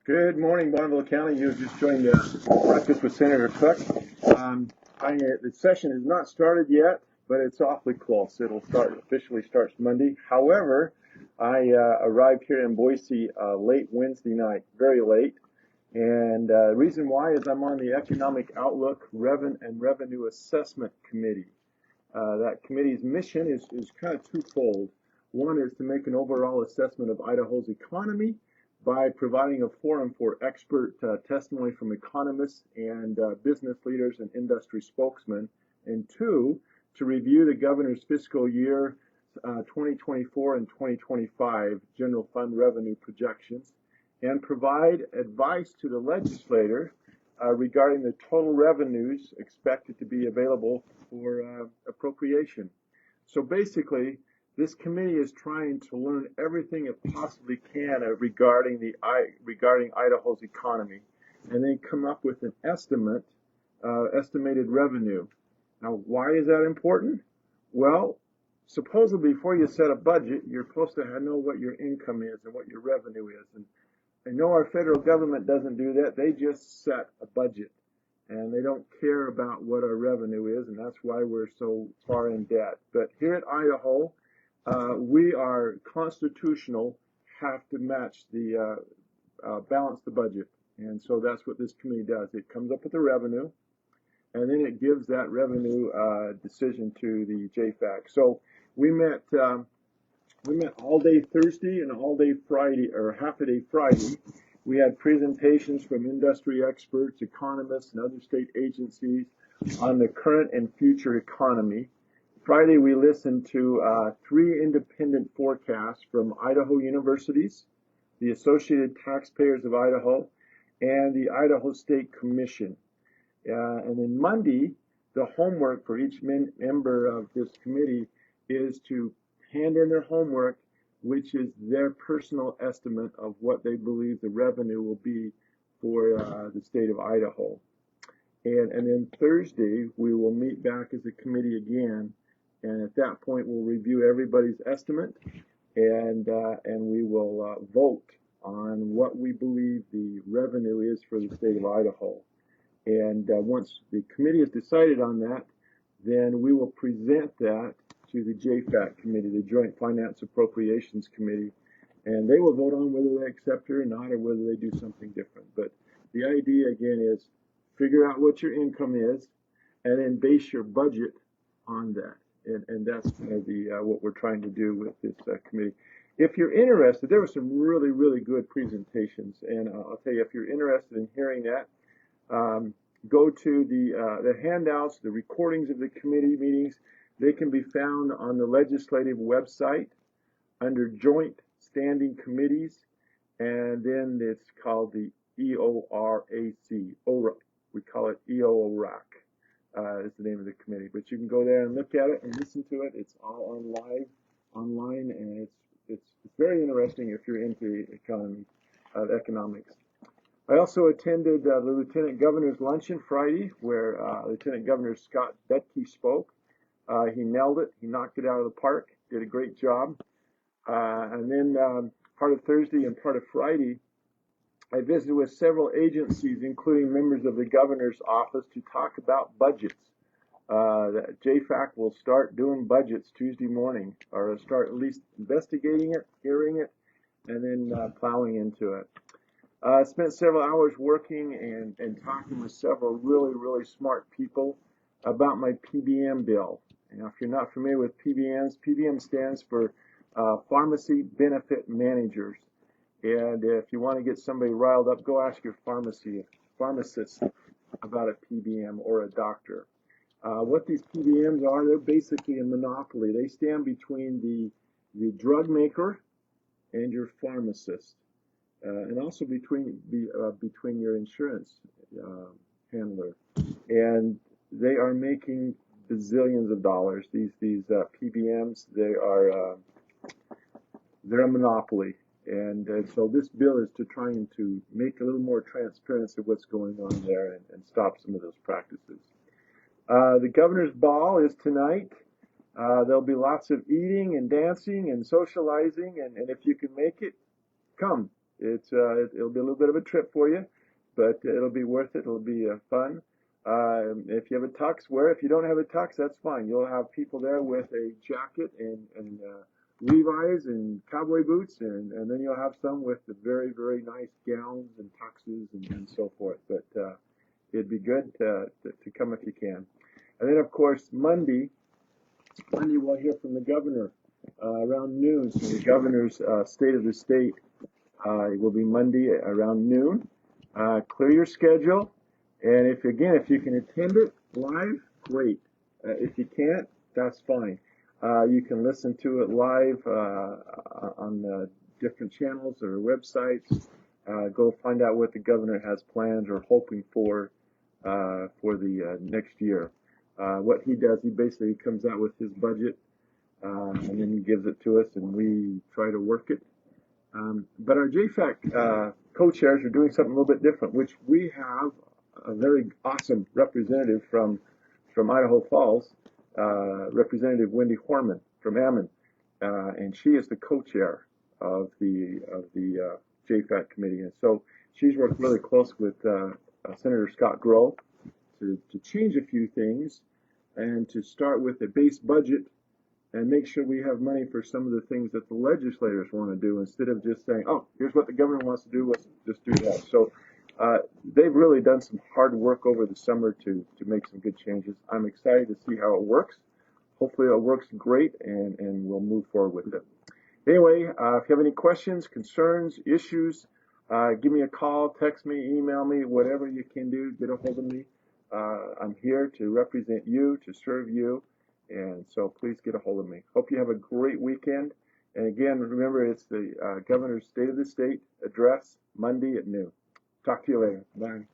Good morning, Bonneville County. You've just joined Breakfast with Senator Cook. The session has not started yet, but it's awfully close. It'll officially starts Monday. However, I arrived here in Boise late Wednesday night, very late. And the reason why is I'm on the Economic Outlook and Revenue Assessment Committee. That committee's mission is kind of twofold. One is to make an overall assessment of Idaho's economy by providing a forum for expert testimony from economists and business leaders and industry spokesmen. And two, to review the governor's fiscal year 2024 and 2025 general fund revenue projections and provide advice to the legislator regarding the total revenues expected to be available for appropriation. So basically, this committee is trying to learn everything it possibly can regarding Idaho's economy, and then come up with an estimated revenue. Now, why is that important? Well, supposedly before you set a budget, you're supposed to know what your income is and what your revenue is. And I know our federal government doesn't do that. They just set a budget, and they don't care about what our revenue is, and that's why we're so far in debt. But here at Idaho, we are constitutional, have to match the balance the budget, and so that's what this committee does. It comes up with the revenue, and then it gives that revenue decision to the JFAC. So we met all day Thursday and all day Friday, or half a day Friday. We had presentations from industry experts, economists, and other state agencies on the current and future economy. Friday, we listened to 3 independent forecasts from Idaho universities, the Associated Taxpayers of Idaho, and the Idaho State Commission. And then Monday, the homework for each member of this committee is to hand in their homework, which is their personal estimate of what they believe the revenue will be for the state of Idaho. And then Thursday, we will meet back as a committee again. And at that point, we'll review everybody's estimate, and we will vote on what we believe the revenue is for the state of Idaho. And once the committee has decided on that, then we will present that to the JFAC committee, the Joint Finance Appropriations Committee, and they will vote on whether they accept it or not, or whether they do something different. But the idea, again, is figure out what your income is, and then base your budget on that. And that's kind of what we're trying to do with this committee. If you're interested, there were some really, really good presentations, and I'll tell you, if you're interested in hearing that, go to the handouts, the recordings of the committee meetings. They can be found on the legislative website under Joint Standing Committees, and then it's called the EORAC. We call it EORAC. Is the name of the committee, but you can go there and look at it and listen to it. It's all online, and it's very interesting if you're into economics. I also attended the Lieutenant Governor's Luncheon Friday, where Lieutenant Governor Scott Betke spoke. He nailed it. He knocked it out of the park. Did a great job. And then part of Thursday and part of Friday, I visited with several agencies, including members of the governor's office, to talk about budgets. The JFAC will start doing budgets Tuesday morning, or start at least investigating it, hearing it, and then plowing into it. I spent several hours working and talking with several really, really smart people about my PBM bill. Now, if you're not familiar with PBMs, PBM stands for Pharmacy Benefit Managers. And if you want to get somebody riled up, go ask your pharmacist about a PBM or a doctor. What these PBMs are, they're basically a monopoly. They stand between the drug maker and your pharmacist, and also between your insurance handler. And they are making bazillions of dollars. These PBMs, they're a monopoly. And so this bill is to trying to make a little more transparency of what's going on there and stop some of those practices. The governor's ball is tonight. There'll be lots of eating and dancing and socializing, and if you can make it, come. It'll be a little bit of a trip for you, but it'll be worth it. It'll be fun. If you have a tux, wear it. If you don't have a tux, that's fine. You'll have people there with a jacket and Levi's and cowboy boots, and then you'll have some with the very, very nice gowns and tuxes and so forth. But it'd be good to come if you can. And then, of course, Monday we'll hear from the governor around noon. So the governor's State of the State it will be Monday around noon. Clear your schedule, and if you can attend it live, great. If you can't, that's fine. You can listen to it live on different channels or websites. Go find out what the governor has planned or hoping for the next year. What he does, he basically comes out with his budget, and then he gives it to us, and we try to work it. But our JFAC co-chairs are doing something a little bit different, which we have a very awesome representative from Idaho Falls, Representative Wendy Horman from Ammon, and she is the co-chair of the JFAC committee, and so she's worked really close with Senator Scott Groh to change a few things and to start with a base budget and make sure we have money for some of the things that the legislators want to do instead of just saying, oh, here's what the governor wants to do, let's just do that. So they've really done some hard work over the summer to make some good changes. I'm excited to see how it works. Hopefully it works great, and we'll move forward with it. Anyway, if you have any questions, concerns, issues, give me a call, text me, email me, whatever you can do, get a hold of me. I'm here to represent you, to serve you, and so please get a hold of me. Hope you have a great weekend. And again, remember, it's the Governor's State of the State address, Monday at noon. Talk to you later. Bye.